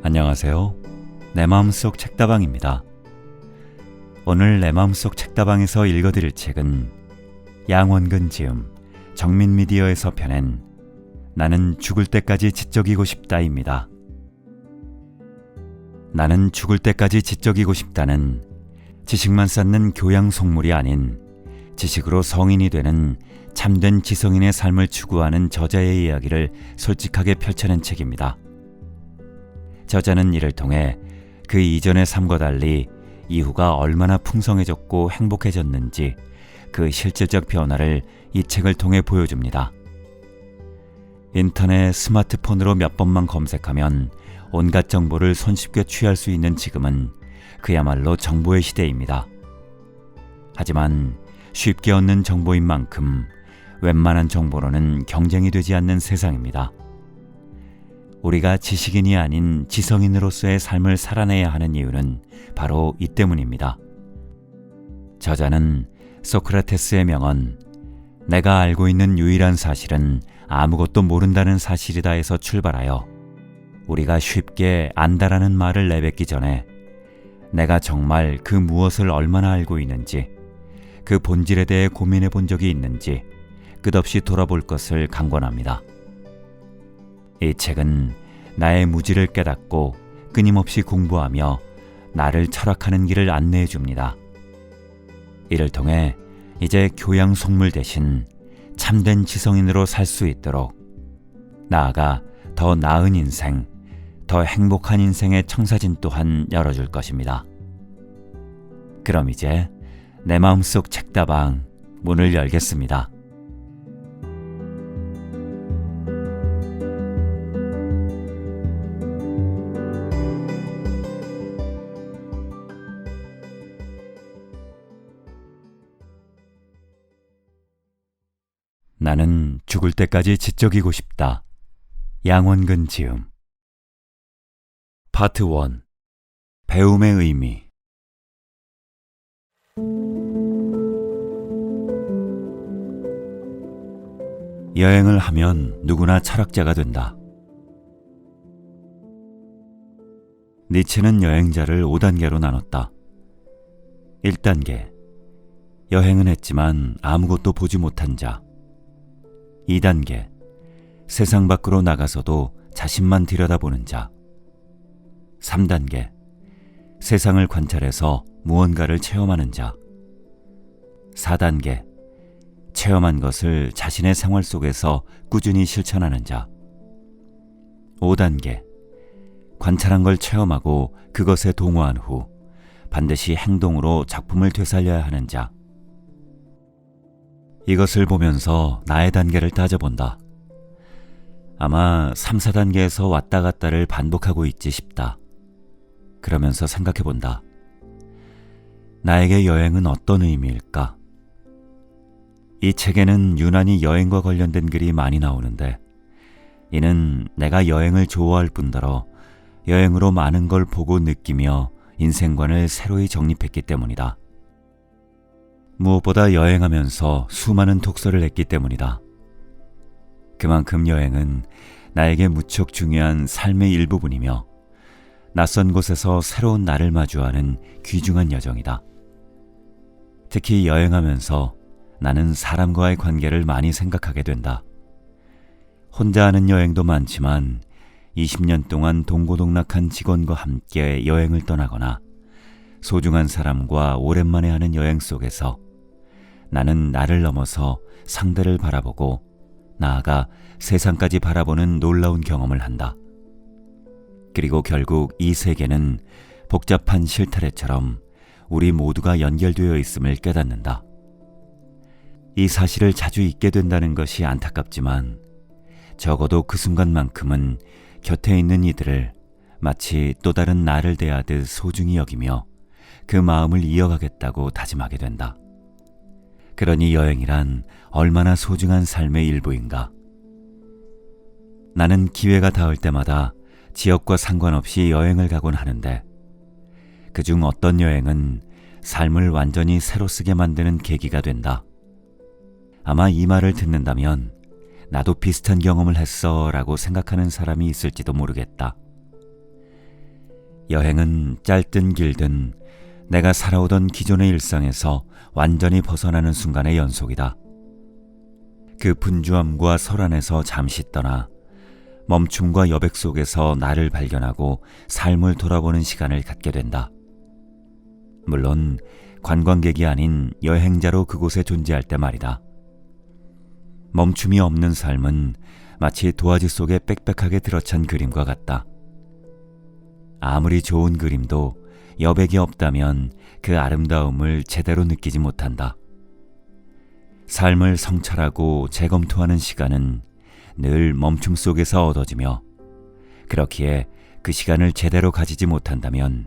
안녕하세요. 내 마음속 책다방입니다. 오늘 내 마음속 책다방에서 읽어드릴 책은 양원근 지음, 정민미디어에서 펴낸 나는 죽을 때까지 지적이고 싶다입니다. 나는 죽을 때까지 지적이고 싶다는 지식만 쌓는 교양 속물이 아닌 지식으로 성인이 되는 참된 지성인의 삶을 추구하는 저자의 이야기를 솔직하게 펼쳐낸 책입니다. 저자는 이를 통해 그 이전의 삶과 달리 이후가 얼마나 풍성해졌고 행복해졌는지 그 실질적 변화를 이 책을 통해 보여줍니다. 인터넷, 스마트폰으로 몇 번만 검색하면 온갖 정보를 손쉽게 취할 수 있는 지금은 그야말로 정보의 시대입니다. 하지만 쉽게 얻는 정보인 만큼 웬만한 정보로는 경쟁이 되지 않는 세상입니다. 우리가 지식인이 아닌 지성인으로서의 삶을 살아내야 하는 이유는 바로 이 때문입니다. 저자는 소크라테스의 명언, 내가 알고 있는 유일한 사실은 아무것도 모른다는 사실이다에서 출발하여 우리가 쉽게 안다라는 말을 내뱉기 전에 내가 정말 그 무엇을 얼마나 알고 있는지, 그 본질에 대해 고민해 본 적이 있는지 끝없이 돌아볼 것을 강권합니다. 이 책은 나의 무지를 깨닫고 끊임없이 공부하며 나를 철학하는 길을 안내해 줍니다. 이를 통해 이제 교양 속물 대신 참된 지성인으로 살 수 있도록 나아가 더 나은 인생, 더 행복한 인생의 청사진 또한 열어줄 것입니다. 그럼 이제 내 마음속 책다방 문을 열겠습니다. 나는 죽을 때까지 지적이고 싶다. 양원근 지음. 파트 1. 배움의 의미. 여행을 하면 누구나 철학자가 된다. 니체는 여행자를 5단계로 나눴다. 1단계. 여행은 했지만 아무것도 보지 못한 자. 2단계. 세상 밖으로 나가서도 자신만 들여다보는 자. 3단계. 세상을 관찰해서 무언가를 체험하는 자. 4단계. 체험한 것을 자신의 생활 속에서 꾸준히 실천하는 자. 5단계. 관찰한 걸 체험하고 그것에 동화한 후 반드시 행동으로 작품을 되살려야 하는 자. 이것을 보면서 나의 단계를 따져본다. 아마 3, 4단계에서 왔다 갔다를 반복하고 있지 싶다. 그러면서 생각해본다. 나에게 여행은 어떤 의미일까? 이 책에는 유난히 여행과 관련된 글이 많이 나오는데 이는 내가 여행을 좋아할 뿐더러 여행으로 많은 걸 보고 느끼며 인생관을 새로이 정립했기 때문이다. 무엇보다 여행하면서 수많은 독서를 했기 때문이다. 그만큼 여행은 나에게 무척 중요한 삶의 일부분이며 낯선 곳에서 새로운 나를 마주하는 귀중한 여정이다. 특히 여행하면서 나는 사람과의 관계를 많이 생각하게 된다. 혼자 하는 여행도 많지만 20년 동안 동고동락한 직원과 함께 여행을 떠나거나 소중한 사람과 오랜만에 하는 여행 속에서 나는 나를 넘어서 상대를 바라보고 나아가 세상까지 바라보는 놀라운 경험을 한다. 그리고 결국 이 세계는 복잡한 실타래처럼 우리 모두가 연결되어 있음을 깨닫는다. 이 사실을 자주 잊게 된다는 것이 안타깝지만 적어도 그 순간만큼은 곁에 있는 이들을 마치 또 다른 나를 대하듯 소중히 여기며 그 마음을 이어가겠다고 다짐하게 된다. 그러니 여행이란 얼마나 소중한 삶의 일부인가. 나는 기회가 닿을 때마다 지역과 상관없이 여행을 가곤 하는데 그중 어떤 여행은 삶을 완전히 새로 쓰게 만드는 계기가 된다. 아마 이 말을 듣는다면 나도 비슷한 경험을 했어 라고 생각하는 사람이 있을지도 모르겠다. 여행은 짧든 길든 내가 살아오던 기존의 일상에서 완전히 벗어나는 순간의 연속이다. 그 분주함과 설안에서 잠시 떠나 멈춤과 여백 속에서 나를 발견하고 삶을 돌아보는 시간을 갖게 된다. 물론 관광객이 아닌 여행자로 그곳에 존재할 때 말이다. 멈춤이 없는 삶은 마치 도화지 속에 빽빽하게 들어찬 그림과 같다. 아무리 좋은 그림도 여백이 없다면 그 아름다움을 제대로 느끼지 못한다. 삶을 성찰하고 재검토하는 시간은 늘 멈춤 속에서 얻어지며, 그렇기에 그 시간을 제대로 가지지 못한다면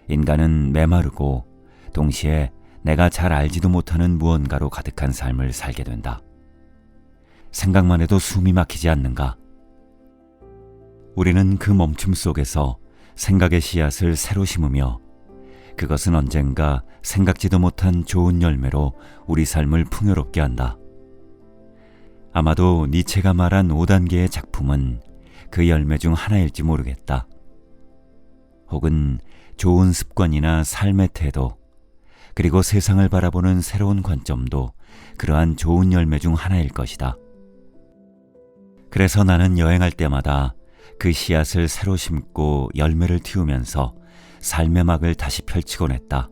인간은 메마르고 동시에 내가 잘 알지도 못하는 무언가로 가득한 삶을 살게 된다. 생각만 해도 숨이 막히지 않는가? 우리는 그 멈춤 속에서 생각의 씨앗을 새로 심으며 그것은 언젠가 생각지도 못한 좋은 열매로 우리 삶을 풍요롭게 한다. 아마도 니체가 말한 5단계의 작품은 그 열매 중 하나일지 모르겠다. 혹은 좋은 습관이나 삶의 태도, 그리고 세상을 바라보는 새로운 관점도 그러한 좋은 열매 중 하나일 것이다. 그래서 나는 여행할 때마다 그 씨앗을 새로 심고 열매를 틔우면서 삶의 막을 다시 펼치곤 했다.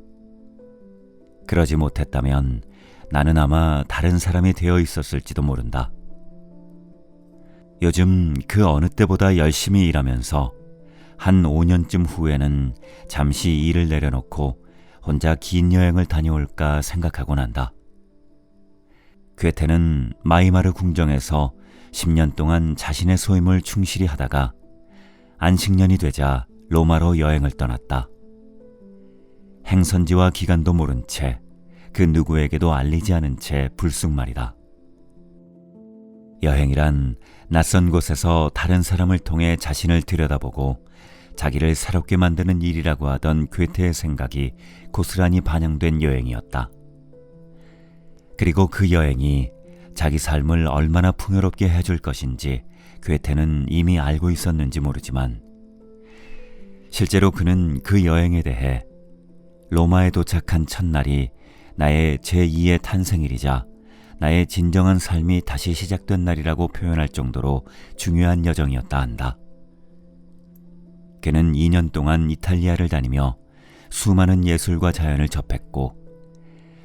그러지 못했다면 나는 아마 다른 사람이 되어 있었을지도 모른다. 요즘 그 어느 때보다 열심히 일하면서 한 5년쯤 후에는 잠시 일을 내려놓고 혼자 긴 여행을 다녀올까 생각하곤 한다. 괴테는 마이마르 궁정에서 10년 동안 자신의 소임을 충실히 하다가 안식년이 되자 로마로 여행을 떠났다. 행선지와 기간도 모른 채 그 누구에게도 알리지 않은 채 불쑥 말이다. 여행이란 낯선 곳에서 다른 사람을 통해 자신을 들여다보고 자기를 새롭게 만드는 일이라고 하던 괴테의 생각이 고스란히 반영된 여행이었다. 그리고 그 여행이 자기 삶을 얼마나 풍요롭게 해줄 것인지 괴테는 이미 알고 있었는지 모르지만, 실제로 그는 그 여행에 대해 로마에 도착한 첫날이 나의 제2의 탄생일이자 나의 진정한 삶이 다시 시작된 날이라고 표현할 정도로 중요한 여정이었다 한다. 그는 2년 동안 이탈리아를 다니며 수많은 예술과 자연을 접했고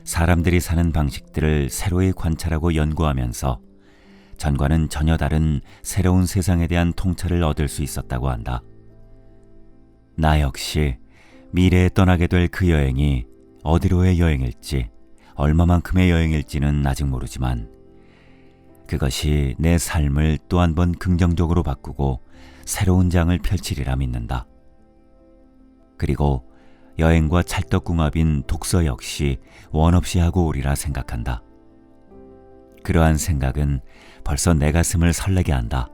사람들이 사는 방식들을 새로이 관찰하고 연구하면서 전과는 전혀 다른 새로운 세상에 대한 통찰을 얻을 수 있었다고 한다. 나 역시 미래에 떠나게 될 그 여행이 어디로의 여행일지, 얼마만큼의 여행일지는 아직 모르지만 그것이 내 삶을 또 한 번 긍정적으로 바꾸고 새로운 장을 펼치리라 믿는다. 그리고 여행과 찰떡궁합인 독서 역시 원없이 하고 오리라 생각한다. 그러한 생각은 벌써 내 가슴을 설레게 한다.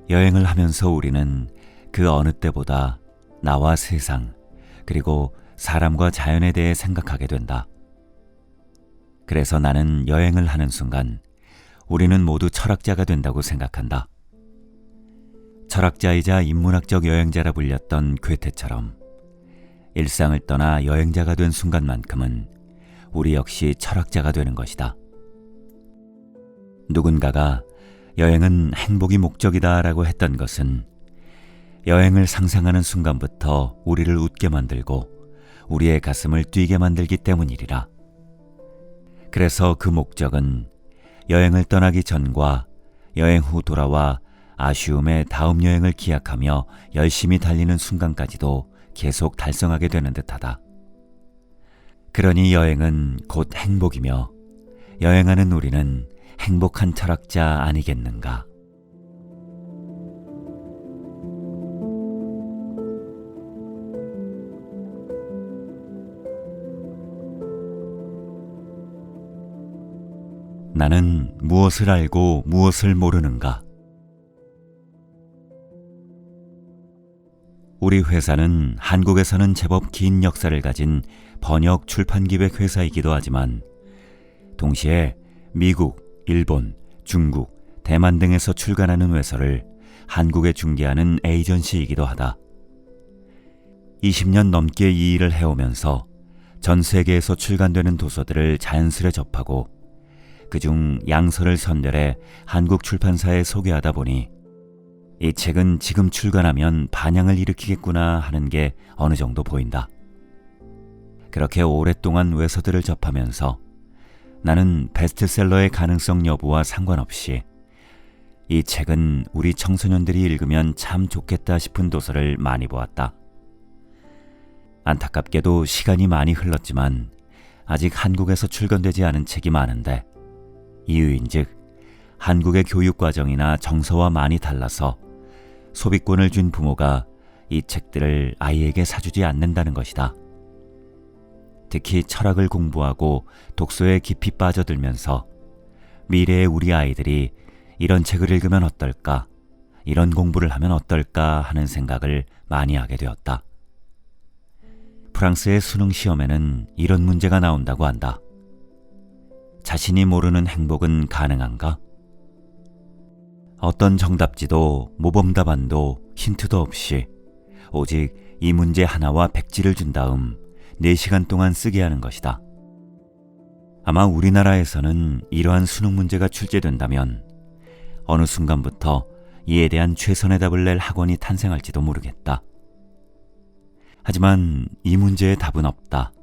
여행을 하면서 우리는 그 어느 때보다 나와 세상, 그리고 사람과 자연에 대해 생각하게 된다. 그래서 나는 여행을 하는 순간 우리는 모두 철학자가 된다고 생각한다. 철학자이자 인문학적 여행자라 불렸던 괴테처럼 일상을 떠나 여행자가 된 순간만큼은 우리 역시 철학자가 되는 것이다. 누군가가 여행은 행복이 목적이다라고 했던 것은 여행을 상상하는 순간부터 우리를 웃게 만들고 우리의 가슴을 뛰게 만들기 때문이리라. 그래서 그 목적은 여행을 떠나기 전과 여행 후 돌아와 아쉬움의 다음 여행을 기약하며 열심히 달리는 순간까지도 계속 달성하게 되는 듯하다. 그러니 여행은 곧 행복이며 여행하는 우리는 행복한 철학자 아니겠는가? 나는 무엇을 알고 무엇을 모르는가? 우리 회사는 한국에서는 제법 긴 역사를 가진 번역 출판기획 회사이기도 하지만 동시에 미국, 일본, 중국, 대만 등에서 출간하는 외서를 한국에 중개하는 에이전시이기도 하다. 20년 넘게 이 일을 해오면서 전 세계에서 출간되는 도서들을 자연스레 접하고 그중 양서를 선별해 한국 출판사에 소개하다 보니 이 책은 지금 출간하면 반향을 일으키겠구나 하는 게 어느 정도 보인다. 그렇게 오랫동안 외서들을 접하면서 나는 베스트셀러의 가능성 여부와 상관없이 이 책은 우리 청소년들이 읽으면 참 좋겠다 싶은 도서를 많이 보았다. 안타깝게도 시간이 많이 흘렀지만 아직 한국에서 출간되지 않은 책이 많은데 이유인즉 한국의 교육과정이나 정서와 많이 달라서 소비권을 준 부모가 이 책들을 아이에게 사주지 않는다는 것이다. 특히 철학을 공부하고 독서에 깊이 빠져들면서 미래의 우리 아이들이 이런 책을 읽으면 어떨까, 이런 공부를 하면 어떨까 하는 생각을 많이 하게 되었다. 프랑스의 수능 시험에는 이런 문제가 나온다고 한다. 자신이 모르는 행복은 가능한가? 어떤 정답지도 모범 답안도 힌트도 없이 오직 이 문제 하나와 백지를 준 다음 4시간 동안 쓰게 하는 것이다. 아마 우리나라에서는 이러한 수능 문제가 출제된다면 어느 순간부터 이에 대한 최선의 답을 낼 학원이 탄생할지도 모르겠다. 하지만 이 문제의 답은 없다.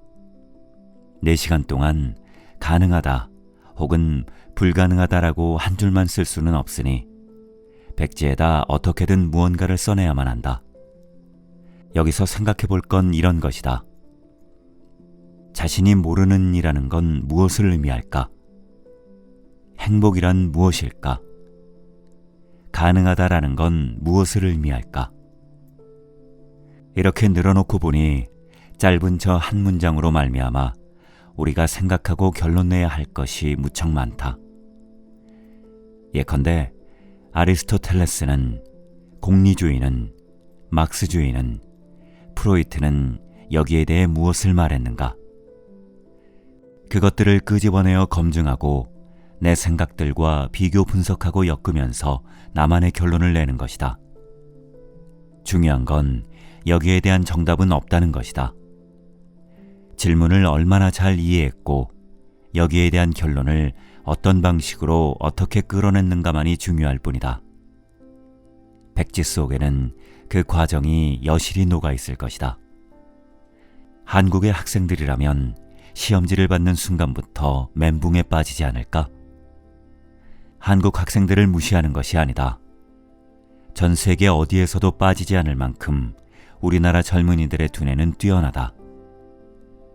4시간 동안 가능하다 혹은 불가능하다라고 한 줄만 쓸 수는 없으니 백지에다 어떻게든 무언가를 써내야만 한다. 여기서 생각해 볼 건 이런 것이다. 자신이 모르는 이라는 건 무엇을 의미할까? 행복이란 무엇일까? 가능하다라는 건 무엇을 의미할까? 이렇게 늘어놓고 보니 짧은 저 한 문장으로 말미암아 우리가 생각하고 결론 내야 할 것이 무척 많다. 예컨대 아리스토텔레스는, 공리주의는, 막스주의는, 프로이트는 여기에 대해 무엇을 말했는가? 그것들을 끄집어내어 검증하고 내 생각들과 비교 분석하고 엮으면서 나만의 결론을 내는 것이다. 중요한 건 여기에 대한 정답은 없다는 것이다. 질문을 얼마나 잘 이해했고 여기에 대한 결론을 어떤 방식으로 어떻게 끌어냈는가만이 중요할 뿐이다. 백지 속에는 그 과정이 여실히 녹아 있을 것이다. 한국의 학생들이라면 시험지를 받는 순간부터 멘붕에 빠지지 않을까? 한국 학생들을 무시하는 것이 아니다. 전 세계 어디에서도 빠지지 않을 만큼 우리나라 젊은이들의 두뇌는 뛰어나다.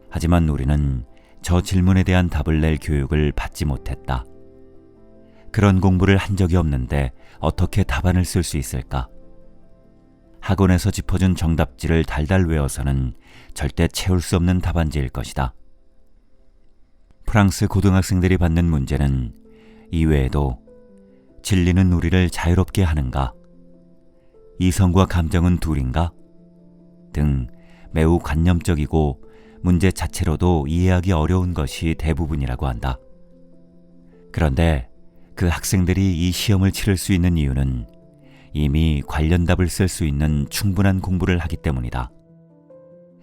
하지만 우리는 저 질문에 대한 답을 낼 교육을 받지 못했다. 그런 공부를 한 적이 없는데 어떻게 답안을 쓸 수 있을까? 학원에서 짚어준 정답지를 달달 외워서는 절대 채울 수 없는 답안지일 것이다. 프랑스 고등학생들이 받는 문제는 이외에도 진리는 우리를 자유롭게 하는가? 이성과 감정은 둘인가? 등 매우 관념적이고 문제 자체로도 이해하기 어려운 것이 대부분이라고 한다. 그런데 그 학생들이 이 시험을 치를 수 있는 이유는 이미 관련 답을 쓸 수 있는 충분한 공부를 하기 때문이다.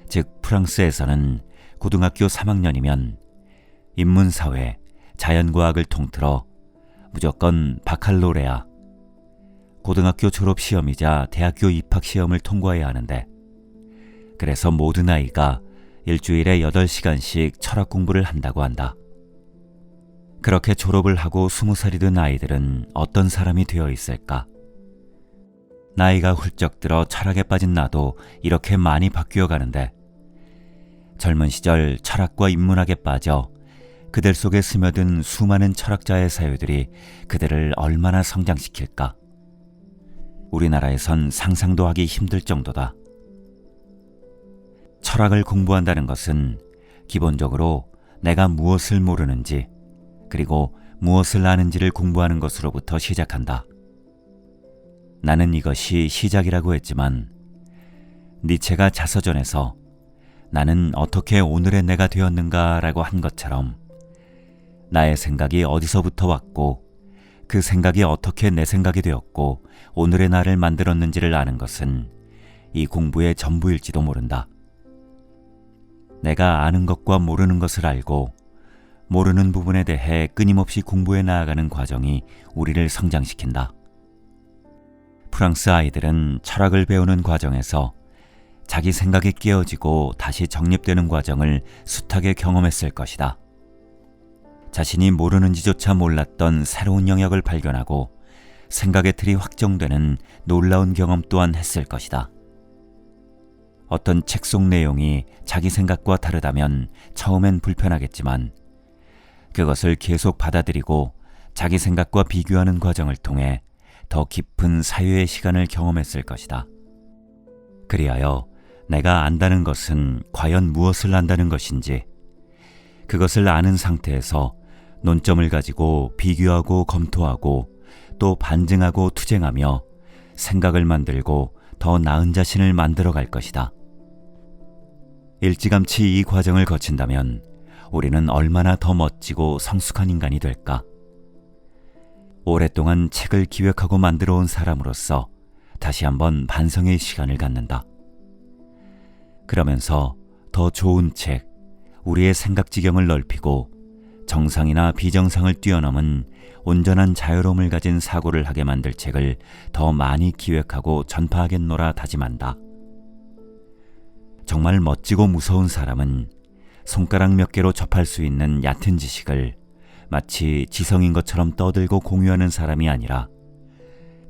즉 프랑스에서는 고등학교 3학년이면 인문사회, 자연과학을 통틀어 무조건 바칼로레아, 고등학교 졸업시험이자 대학교 입학시험을 통과해야 하는데 그래서 모든 아이가 일주일에 8시간씩 철학 공부를 한다고 한다. 그렇게 졸업을 하고 20살이 된 아이들은 어떤 사람이 되어 있을까? 나이가 훌쩍 들어 철학에 빠진 나도 이렇게 많이 바뀌어 가는데 젊은 시절 철학과 인문학에 빠져 그들 속에 스며든 수많은 철학자의 사유들이 그들을 얼마나 성장시킬까? 우리나라에선 상상도 하기 힘들 정도다. 철학을 공부한다는 것은 기본적으로 내가 무엇을 모르는지 그리고 무엇을 아는지를 공부하는 것으로부터 시작한다. 나는 이것이 시작이라고 했지만 니체가 자서전에서 나는 어떻게 오늘의 내가 되었는가라고 한 것처럼 나의 생각이 어디서부터 왔고 그 생각이 어떻게 내 생각이 되었고 오늘의 나를 만들었는지를 아는 것은 이 공부의 전부일지도 모른다. 내가 아는 것과 모르는 것을 알고 모르는 부분에 대해 끊임없이 공부해 나아가는 과정이 우리를 성장시킨다. 프랑스 아이들은 철학을 배우는 과정에서 자기 생각이 깨어지고 다시 정립되는 과정을 숱하게 경험했을 것이다. 자신이 모르는지조차 몰랐던 새로운 영역을 발견하고 생각의 틀이 확정되는 놀라운 경험 또한 했을 것이다. 어떤 책 속 내용이 자기 생각과 다르다면 처음엔 불편하겠지만 그것을 계속 받아들이고 자기 생각과 비교하는 과정을 통해 더 깊은 사유의 시간을 경험했을 것이다. 그리하여 내가 안다는 것은 과연 무엇을 안다는 것인지, 그것을 아는 상태에서 논점을 가지고 비교하고 검토하고 또 반증하고 투쟁하며 생각을 만들고 더 나은 자신을 만들어 갈 것이다. 일찌감치 이 과정을 거친다면 우리는 얼마나 더 멋지고 성숙한 인간이 될까? 오랫동안 책을 기획하고 만들어 온 사람으로서 다시 한번 반성의 시간을 갖는다. 그러면서 더 좋은 책, 우리의 생각 지경을 넓히고 정상이나 비정상을 뛰어넘은 온전한 자유로움을 가진 사고를 하게 만들 책을 더 많이 기획하고 전파하겠노라 다짐한다. 정말 멋지고 무서운 사람은 손가락 몇 개로 접할 수 있는 얕은 지식을 마치 지성인 것처럼 떠들고 공유하는 사람이 아니라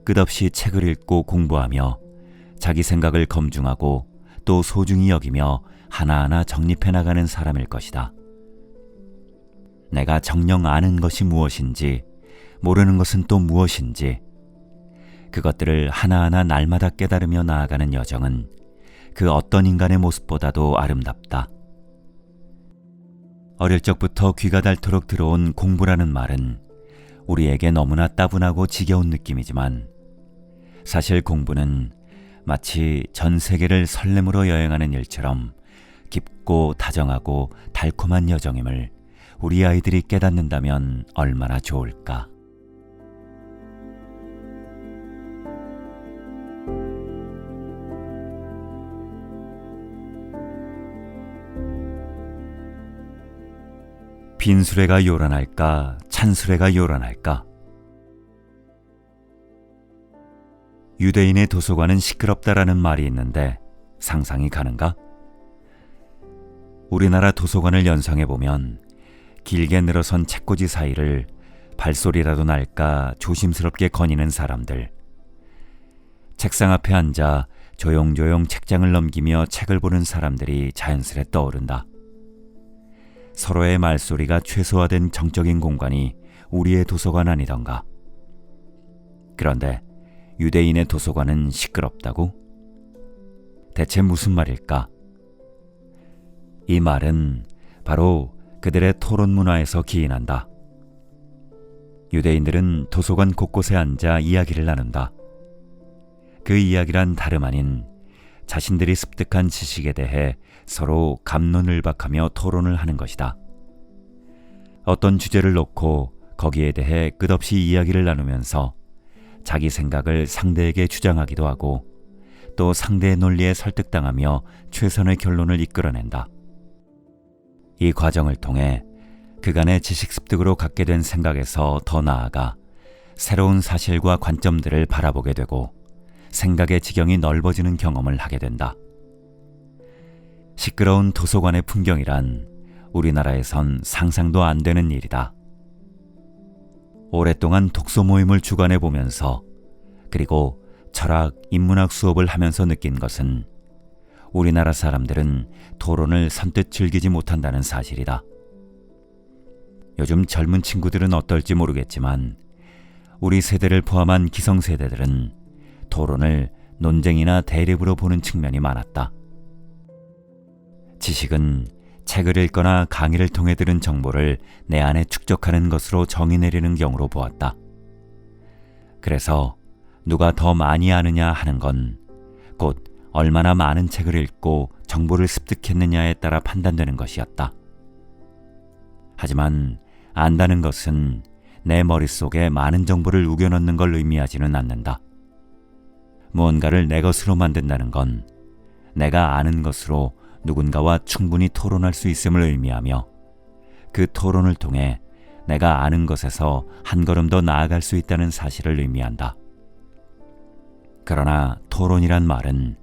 끝없이 책을 읽고 공부하며 자기 생각을 검증하고 또 소중히 여기며 하나하나 정립해 나가는 사람일 것이다. 내가 정녕 아는 것이 무엇인지, 모르는 것은 또 무엇인지, 그것들을 하나하나 날마다 깨달으며 나아가는 여정은 그 어떤 인간의 모습보다도 아름답다. 어릴 적부터 귀가 닳도록 들어온 공부라는 말은 우리에게 너무나 따분하고 지겨운 느낌이지만 사실 공부는 마치 전 세계를 설렘으로 여행하는 일처럼 깊고 다정하고 달콤한 여정임을 우리 아이들이 깨닫는다면 얼마나 좋을까. 빈 수레가 요란할까, 찬 수레가 요란할까? 유대인의 도서관은 시끄럽다라는 말이 있는데 상상이 가는가? 우리나라 도서관을 연상해보면 길게 늘어선 책꽂이 사이를 발소리라도 날까 조심스럽게 거니는 사람들, 책상 앞에 앉아 조용조용 책장을 넘기며 책을 보는 사람들이 자연스레 떠오른다. 서로의 말소리가 최소화된 정적인 공간이 우리의 도서관 아니던가. 그런데 유대인의 도서관은 시끄럽다고? 대체 무슨 말일까? 이 말은 바로 그들의 토론 문화에서 기인한다. 유대인들은 도서관 곳곳에 앉아 이야기를 나눈다. 그 이야기란 다름 아닌 자신들이 습득한 지식에 대해 서로 갑론을박하며 토론을 하는 것이다. 어떤 주제를 놓고 거기에 대해 끝없이 이야기를 나누면서 자기 생각을 상대에게 주장하기도 하고 또 상대의 논리에 설득당하며 최선의 결론을 이끌어낸다. 이 과정을 통해 그간의 지식 습득으로 갖게 된 생각에서 더 나아가 새로운 사실과 관점들을 바라보게 되고 생각의 지경이 넓어지는 경험을 하게 된다. 시끄러운 도서관의 풍경이란 우리나라에선 상상도 안 되는 일이다. 오랫동안 독서 모임을 주관해 보면서 그리고 철학, 인문학 수업을 하면서 느낀 것은 우리나라 사람들은 토론을 선뜻 즐기지 못한다는 사실이다. 요즘 젊은 친구들은 어떨지 모르겠지만 우리 세대를 포함한 기성세대들은 토론을 논쟁이나 대립으로 보는 측면이 많았다. 지식은 책을 읽거나 강의를 통해 들은 정보를 내 안에 축적하는 것으로 정의 내리는 경우로 보았다. 그래서 누가 더 많이 아느냐 하는 건 곧 얼마나 많은 책을 읽고 정보를 습득했느냐에 따라 판단되는 것이었다. 하지만 안다는 것은 내 머릿속에 많은 정보를 우겨넣는 걸 의미하지는 않는다. 무언가를 내 것으로 만든다는 건 내가 아는 것으로 누군가와 충분히 토론할 수 있음을 의미하며 그 토론을 통해 내가 아는 것에서 한 걸음 더 나아갈 수 있다는 사실을 의미한다. 그러나 토론이란 말은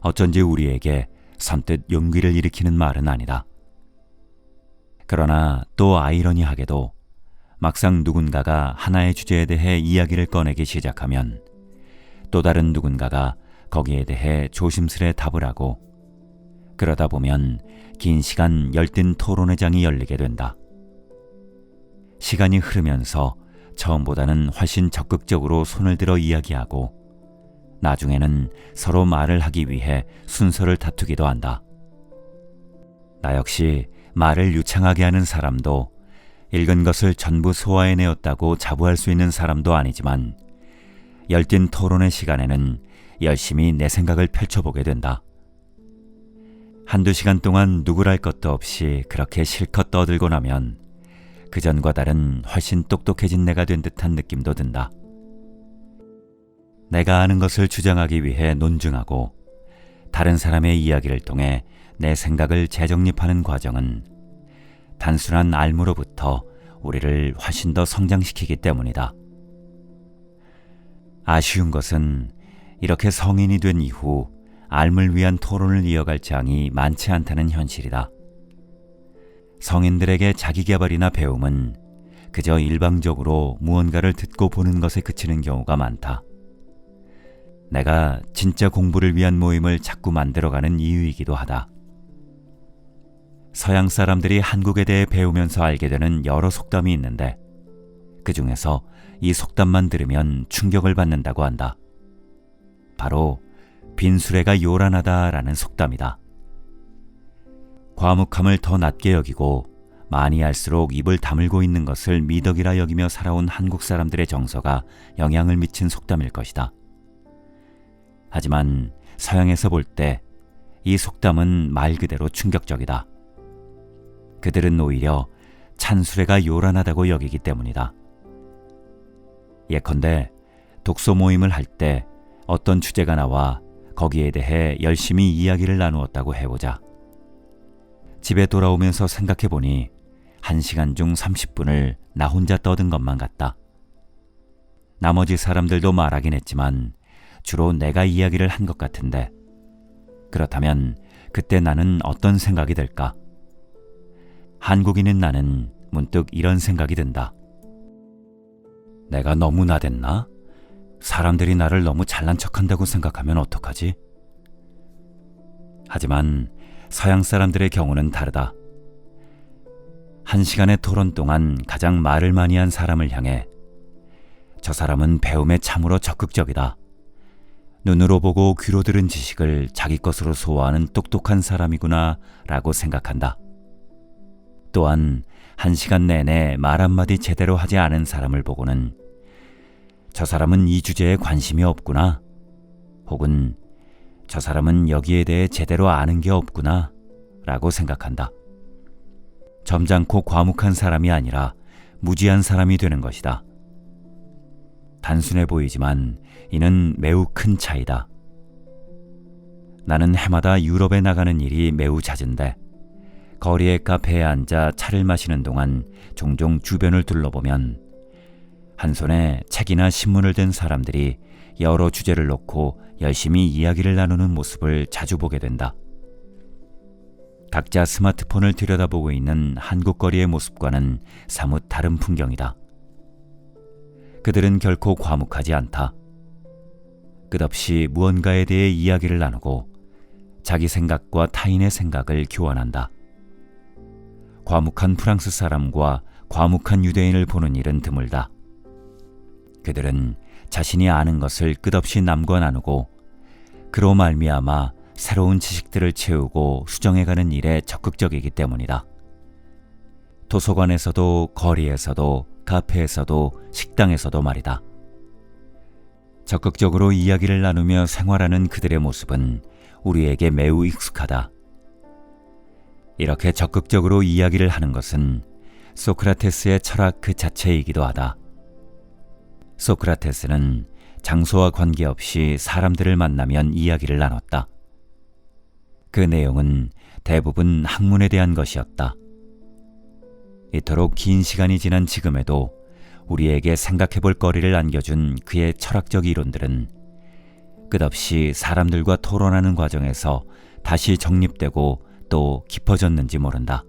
어쩐지 우리에게 선뜻 용기를 일으키는 말은 아니다. 그러나 또 아이러니하게도 막상 누군가가 하나의 주제에 대해 이야기를 꺼내기 시작하면 또 다른 누군가가 거기에 대해 조심스레 답을 하고 그러다 보면 긴 시간 열띤 토론회장이 열리게 된다. 시간이 흐르면서 처음보다는 훨씬 적극적으로 손을 들어 이야기하고 나중에는 서로 말을 하기 위해 순서를 다투기도 한다. 나 역시 말을 유창하게 하는 사람도 읽은 것을 전부 소화해내었다고 자부할 수 있는 사람도 아니지만 열띤 토론의 시간에는 열심히 내 생각을 펼쳐보게 된다. 한두 시간 동안 누구랄 것도 없이 그렇게 실컷 떠들고 나면 그전과 다른 훨씬 똑똑해진 내가 된 듯한 느낌도 든다. 내가 아는 것을 주장하기 위해 논증하고 다른 사람의 이야기를 통해 내 생각을 재정립하는 과정은 단순한 알무로부터 우리를 훨씬 더 성장시키기 때문이다. 아쉬운 것은 이렇게 성인이 된 이후 알물 위한 토론을 이어갈 장이 많지 않다는 현실이다. 성인들에게 자기계발이나 배움은 그저 일방적으로 무언가를 듣고 보는 것에 그치는 경우가 많다. 내가 진짜 공부를 위한 모임을 자꾸 만들어가는 이유이기도 하다. 서양 사람들이 한국에 대해 배우면서 알게 되는 여러 속담이 있는데 그 중에서 이 속담만 들으면 충격을 받는다고 한다. 바로 빈수레가 요란하다라는 속담이다. 과묵함을 더 낮게 여기고 많이 할수록 입을 다물고 있는 것을 미덕이라 여기며 살아온 한국 사람들의 정서가 영향을 미친 속담일 것이다. 하지만 서양에서 볼 때 이 속담은 말 그대로 충격적이다. 그들은 오히려 찬수레가 요란하다고 여기기 때문이다. 예컨대 독서 모임을 할 때 어떤 주제가 나와 거기에 대해 열심히 이야기를 나누었다고 해보자. 집에 돌아오면서 생각해보니 1시간 중 30분을 나 혼자 떠든 것만 같다. 나머지 사람들도 말하긴 했지만 주로 내가 이야기를 한 것 같은데 그렇다면 그때 나는 어떤 생각이 들까? 한국인인 나는 문득 이런 생각이 든다. 내가 너무 나댔나? 사람들이 나를 너무 잘난 척한다고 생각하면 어떡하지? 하지만 서양 사람들의 경우는 다르다. 1시간의 토론 동안 가장 말을 많이 한 사람을 향해 저 사람은 배움에 참으로 적극적이다. 눈으로 보고 귀로 들은 지식을 자기 것으로 소화하는 똑똑한 사람이구나 라고 생각한다. 또한 1시간 내내 말 한마디 제대로 하지 않은 사람을 보고는 저 사람은 이 주제에 관심이 없구나, 혹은 저 사람은 여기에 대해 제대로 아는 게 없구나 라고 생각한다. 점잖고 과묵한 사람이 아니라 무지한 사람이 되는 것이다. 단순해 보이지만 이는 매우 큰 차이다. 나는 해마다 유럽에 나가는 일이 매우 잦은데 거리의 카페에 앉아 차를 마시는 동안 종종 주변을 둘러보면 한 손에 책이나 신문을 든 사람들이 여러 주제를 놓고 열심히 이야기를 나누는 모습을 자주 보게 된다. 각자 스마트폰을 들여다보고 있는 한국 거리의 모습과는 사뭇 다른 풍경이다. 그들은 결코 과묵하지 않다. 끝없이 무언가에 대해 이야기를 나누고 자기 생각과 타인의 생각을 교환한다. 과묵한 프랑스 사람과 과묵한 유대인을 보는 일은 드물다. 그들은 자신이 아는 것을 끝없이 남과 나누고 그로 말미암아 새로운 지식들을 채우고 수정해가는 일에 적극적이기 때문이다. 도서관에서도 거리에서도 카페에서도 식당에서도 말이다. 적극적으로 이야기를 나누며 생활하는 그들의 모습은 우리에게 매우 익숙하다. 이렇게 적극적으로 이야기를 하는 것은 소크라테스의 철학 그 자체이기도 하다. 소크라테스는 장소와 관계없이 사람들을 만나면 이야기를 나눴다. 그 내용은 대부분 학문에 대한 것이었다. 이토록 긴 시간이 지난 지금에도 우리에게 생각해볼 거리를 안겨준 그의 철학적 이론들은 끝없이 사람들과 토론하는 과정에서 다시 정립되고 또 깊어졌는지 모른다.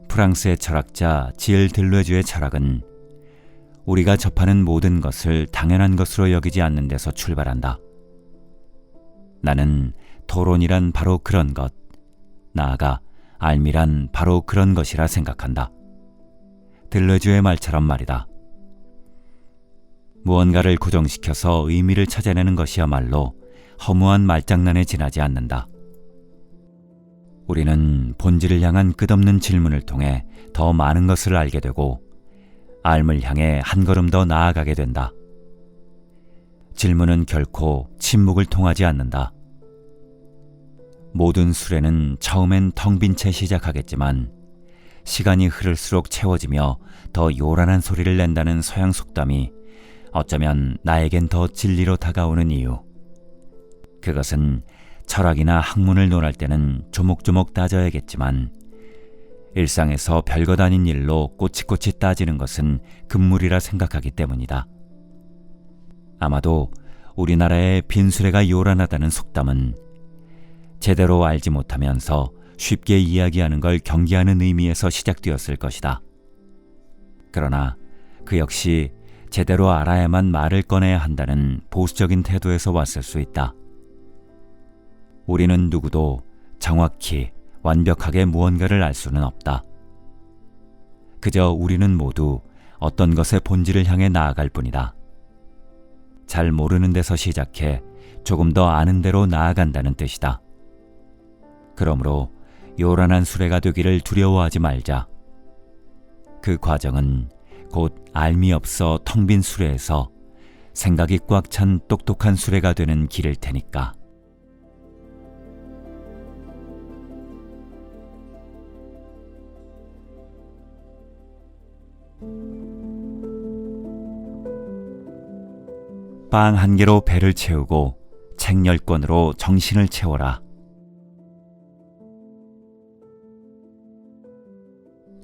프랑스의 철학자 지엘 델레주의 철학은 우리가 접하는 모든 것을 당연한 것으로 여기지 않는 데서 출발한다. 나는 토론이란 바로 그런 것, 나아가 알미란 바로 그런 것이라 생각한다. 델레주의 말처럼 말이다. 무언가를 고정시켜서 의미를 찾아내는 것이야말로 허무한 말장난에 지나지 않는다. 우리는 본질을 향한 끝없는 질문을 통해 더 많은 것을 알게 되고 알을 향해 한 걸음 더 나아가게 된다. 질문은 결코 침묵을 통하지 않는다. 모든 수레는 처음엔 텅 빈 채 시작하겠지만 시간이 흐를수록 채워지며 더 요란한 소리를 낸다는 서양 속담이 어쩌면 나에겐 더 진리로 다가오는 이유. 그것은 철학이나 학문을 논할 때는 조목조목 따져야겠지만 일상에서 별것 아닌 일로 꼬치꼬치 따지는 것은 금물이라 생각하기 때문이다. 아마도 우리나라의 빈수레가 요란하다는 속담은 제대로 알지 못하면서 쉽게 이야기하는 걸 경계하는 의미에서 시작되었을 것이다. 그러나 그 역시 제대로 알아야만 말을 꺼내야 한다는 보수적인 태도에서 왔을 수 있다. 우리는 누구도 정확히 완벽하게 무언가를 알 수는 없다. 그저 우리는 모두 어떤 것의 본질을 향해 나아갈 뿐이다. 잘 모르는 데서 시작해 조금 더 아는 대로 나아간다는 뜻이다. 그러므로 요란한 수레가 되기를 두려워하지 말자. 그 과정은 곧 알미 없어 텅 빈 수레에서 생각이 꽉 찬 똑똑한 수레가 되는 길일 테니까. 빵 한 개로 배를 채우고 책 10권으로 정신을 채워라.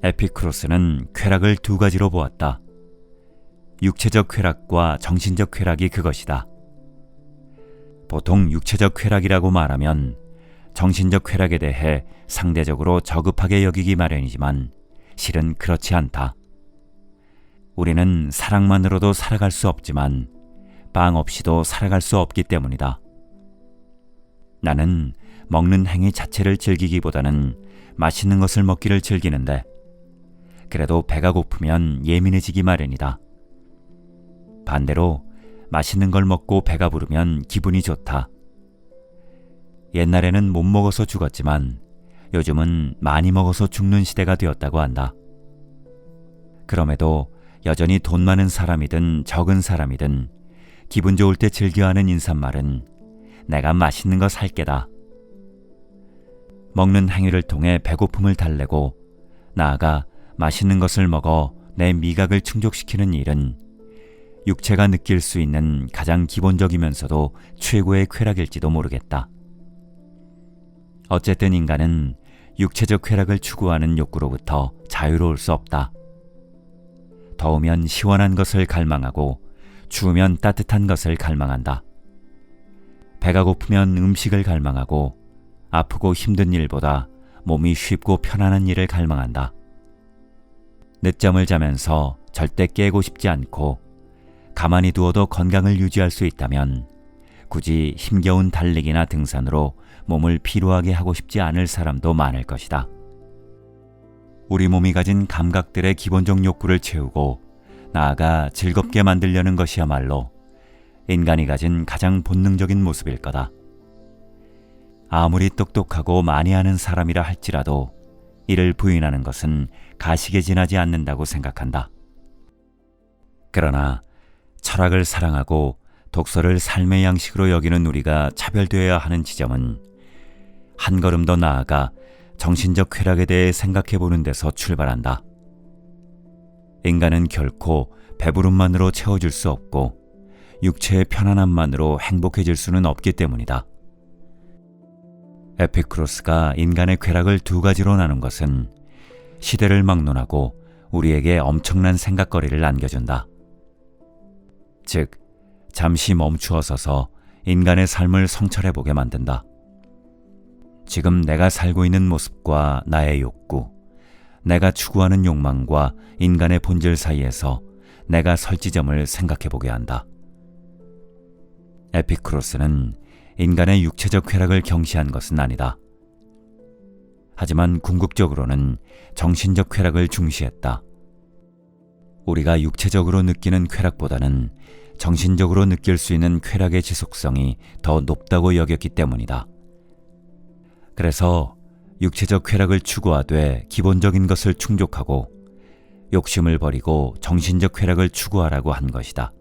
에피쿠로스는 쾌락을 두 가지로 보았다. 육체적 쾌락과 정신적 쾌락이 그것이다. 보통 육체적 쾌락이라고 말하면 정신적 쾌락에 대해 상대적으로 저급하게 여기기 마련이지만 실은 그렇지 않다. 우리는 사랑만으로도 살아갈 수 없지만 빵 없이도 살아갈 수 없기 때문이다. 나는 먹는 행위 자체를 즐기기보다는 맛있는 것을 먹기를 즐기는데 그래도 배가 고프면 예민해지기 마련이다. 반대로 맛있는 걸 먹고 배가 부르면 기분이 좋다. 옛날에는 못 먹어서 죽었지만 요즘은 많이 먹어서 죽는 시대가 되었다고 한다. 그럼에도 여전히 돈 많은 사람이든 적은 사람이든 기분 좋을 때 즐겨하는 인사말은 내가 맛있는 거 살게다. 먹는 행위를 통해 배고픔을 달래고 나아가 맛있는 것을 먹어 내 미각을 충족시키는 일은 육체가 느낄 수 있는 가장 기본적이면서도 최고의 쾌락일지도 모르겠다. 어쨌든 인간은 육체적 쾌락을 추구하는 욕구로부터 자유로울 수 없다. 더우면 시원한 것을 갈망하고 추우면 따뜻한 것을 갈망한다. 배가 고프면 음식을 갈망하고 아프고 힘든 일보다 몸이 쉽고 편안한 일을 갈망한다. 늦잠을 자면서 절대 깨고 싶지 않고 가만히 두어도 건강을 유지할 수 있다면 굳이 힘겨운 달리기나 등산으로 몸을 피로하게 하고 싶지 않을 사람도 많을 것이다. 우리 몸이 가진 감각들의 기본적 욕구를 채우고 나아가 즐겁게 만들려는 것이야말로 인간이 가진 가장 본능적인 모습일 거다. 아무리 똑똑하고 많이 아는 사람이라 할지라도 이를 부인하는 것은 가식에 지나지 않는다고 생각한다. 그러나 철학을 사랑하고 독서를 삶의 양식으로 여기는 우리가 차별되어야 하는 지점은 한 걸음 더 나아가 정신적 쾌락에 대해 생각해보는 데서 출발한다. 인간은 결코 배부름만으로 채워줄 수 없고 육체의 편안함만으로 행복해질 수는 없기 때문이다. 에피쿠로스가 인간의 쾌락을 두 가지로 나눈 것은 시대를 막론하고 우리에게 엄청난 생각거리를 안겨준다. 즉, 잠시 멈추어 서서 인간의 삶을 성찰해보게 만든다. 지금 내가 살고 있는 모습과 나의 욕구, 내가 추구하는 욕망과 인간의 본질 사이에서 내가 설 지점을 생각해보게 한다. 에피쿠로스는 인간의 육체적 쾌락을 경시한 것은 아니다. 하지만 궁극적으로는 정신적 쾌락을 중시했다. 우리가 육체적으로 느끼는 쾌락보다는 정신적으로 느낄 수 있는 쾌락의 지속성이 더 높다고 여겼기 때문이다. 그래서 육체적 쾌락을 추구하되 기본적인 것을 충족하고 욕심을 버리고 정신적 쾌락을 추구하라고 한 것이다.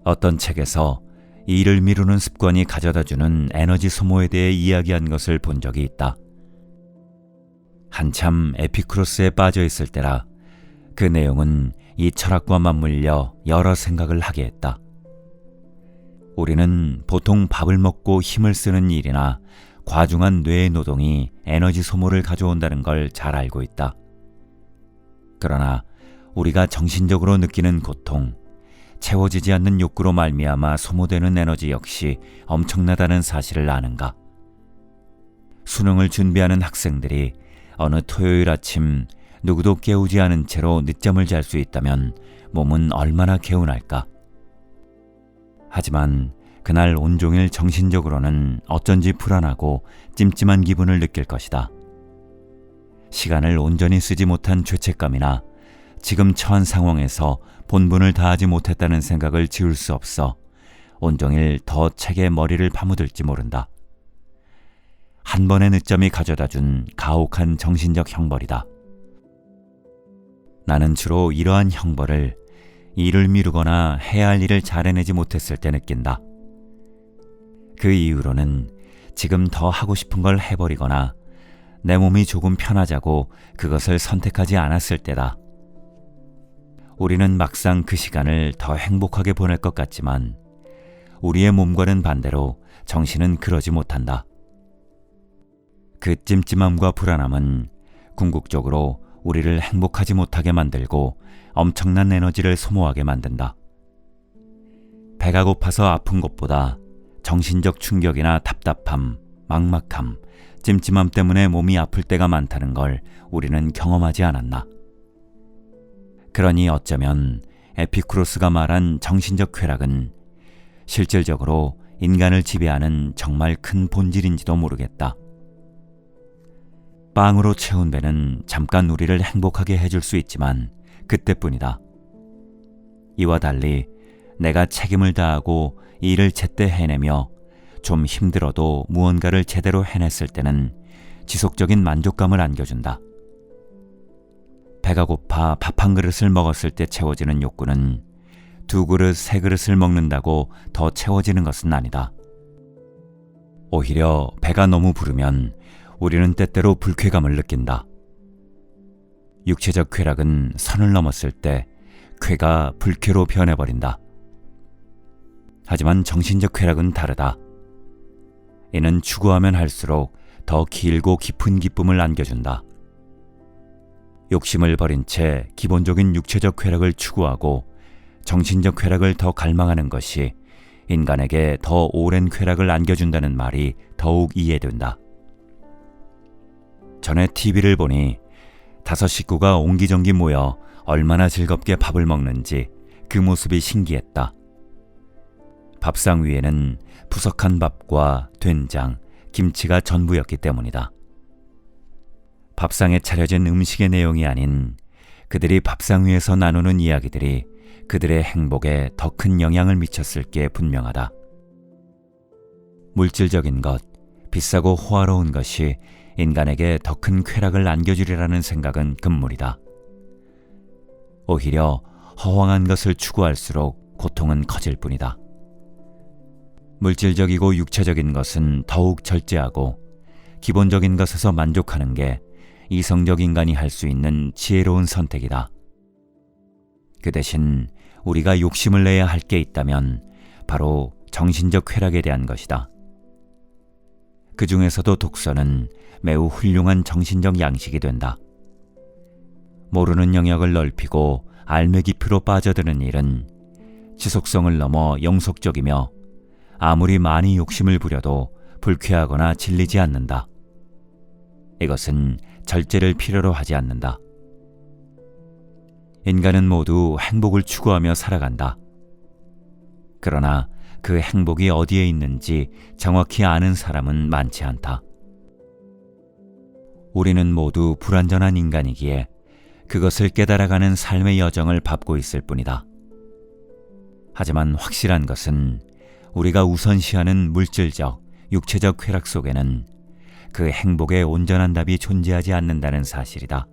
어떤 책에서 일을 미루는 습관이 가져다주는 에너지 소모에 대해 이야기한 것을 본 적이 있다. 한참 에피쿠로스에 빠져 있을 때라 그 내용은 이 철학과 맞물려 여러 생각을 하게 했다. 우리는 보통 밥을 먹고 힘을 쓰는 일이나 과중한 뇌의 노동이 에너지 소모를 가져온다는 걸 잘 알고 있다. 그러나 우리가 정신적으로 느끼는 고통, 채워지지 않는 욕구로 말미암아 소모되는 에너지 역시 엄청나다는 사실을 아는가? 수능을 준비하는 학생들이 어느 토요일 아침 누구도 깨우지 않은 채로 늦잠을 잘 수 있다면 몸은 얼마나 개운할까? 하지만 그날 온종일 정신적으로는 어쩐지 불안하고 찜찜한 기분을 느낄 것이다. 시간을 온전히 쓰지 못한 죄책감이나 지금 처한 상황에서 본분을 다하지 못했다는 생각을 지울 수 없어 온종일 더 책에 머리를 파묻을지 모른다. 한 번의 늦잠이 가져다준 가혹한 정신적 형벌이다. 나는 주로 이러한 형벌을 일을 미루거나 해야 할 일을 잘 해내지 못했을 때 느낀다. 그 이유로는 지금 더 하고 싶은 걸 해버리거나 내 몸이 조금 편하자고 그것을 선택하지 않았을 때다. 우리는 막상 그 시간을 더 행복하게 보낼 것 같지만 우리의 몸과는 반대로 정신은 그러지 못한다. 그 찜찜함과 불안함은 궁극적으로 우리를 행복하지 못하게 만들고 엄청난 에너지를 소모하게 만든다. 배가 고파서 아픈 것보다 정신적 충격이나 답답함, 막막함, 찜찜함 때문에 몸이 아플 때가 많다는 걸 우리는 경험하지 않았나. 그러니 어쩌면 에피쿠로스가 말한 정신적 쾌락은 실질적으로 인간을 지배하는 정말 큰 본질인지도 모르겠다. 빵으로 채운 배는 잠깐 우리를 행복하게 해줄 수 있지만 그때뿐이다. 이와 달리 내가 책임을 다하고 일을 제때 해내며 좀 힘들어도 무언가를 제대로 해냈을 때는 지속적인 만족감을 안겨준다. 배가 고파 밥 한 그릇을 먹었을 때 채워지는 욕구는 두 그릇, 세 그릇을 먹는다고 더 채워지는 것은 아니다. 오히려 배가 너무 부르면 우리는 때때로 불쾌감을 느낀다. 육체적 쾌락은 선을 넘었을 때 쾌가 불쾌로 변해버린다. 하지만 정신적 쾌락은 다르다. 이는 추구하면 할수록 더 길고 깊은 기쁨을 안겨준다. 욕심을 버린 채 기본적인 육체적 쾌락을 추구하고 정신적 쾌락을 더 갈망하는 것이 인간에게 더 오랜 쾌락을 안겨준다는 말이 더욱 이해된다. 전에 TV를 보니 5 식구가 옹기종기 모여 얼마나 즐겁게 밥을 먹는지 그 모습이 신기했다. 밥상 위에는 푸석한 밥과 된장, 김치가 전부였기 때문이다. 밥상에 차려진 음식의 내용이 아닌 그들이 밥상 위에서 나누는 이야기들이 그들의 행복에 더 큰 영향을 미쳤을 게 분명하다. 물질적인 것, 비싸고 호화로운 것이 인간에게 더 큰 쾌락을 안겨주리라는 생각은 금물이다. 오히려 허황한 것을 추구할수록 고통은 커질 뿐이다. 물질적이고 육체적인 것은 더욱 절제하고 기본적인 것에서 만족하는 게 이성적 인간이 할 수 있는 지혜로운 선택이다. 그 대신 우리가 욕심을 내야 할 게 있다면 바로 정신적 쾌락에 대한 것이다. 그 중에서도 독서는 매우 훌륭한 정신적 양식이 된다. 모르는 영역을 넓히고 알매 깊이로 빠져드는 일은 지속성을 넘어 영속적이며 아무리 많이 욕심을 부려도 불쾌하거나 질리지 않는다. 이것은 절제를 필요로 하지 않는다. 인간은 모두 행복을 추구하며 살아간다. 그러나 그 행복이 어디에 있는지 정확히 아는 사람은 많지 않다. 우리는 모두 불완전한 인간이기에 그것을 깨달아가는 삶의 여정을 밟고 있을 뿐이다. 하지만 확실한 것은 우리가 우선시하는 물질적, 육체적 쾌락 속에는 그 행복의 온전한 답이 존재하지 않는다는 사실이다.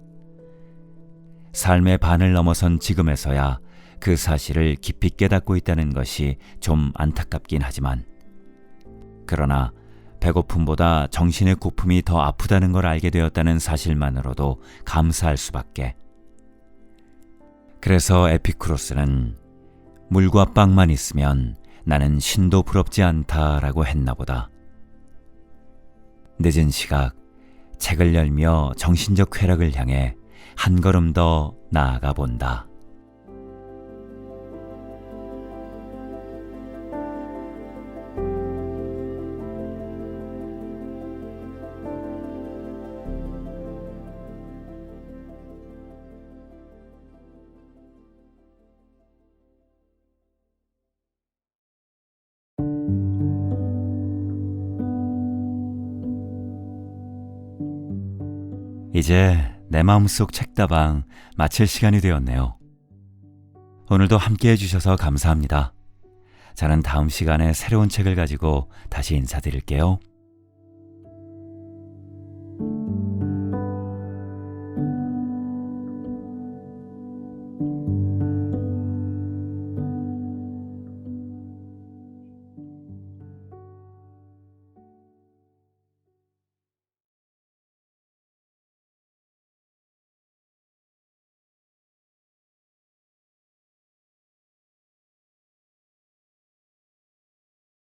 삶의 반을 넘어선 지금에서야 그 사실을 깊이 깨닫고 있다는 것이 좀 안타깝긴 하지만, 그러나 배고픔보다 정신의 고품이 더 아프다는 걸 알게 되었다는 사실만으로도 감사할 수밖에. 그래서 에피쿠로스는 물과 빵만 있으면 나는 신도 부럽지 않다라고 했나 보다. 늦은 시각, 책을 열며 정신적 쾌락을 향해 한 걸음 더 나아가 본다. 이제 내 마음속 책다방 마칠 시간이 되었네요. 오늘도 함께 해주셔서 감사합니다. 저는 다음 시간에 새로운 책을 가지고 다시 인사드릴게요.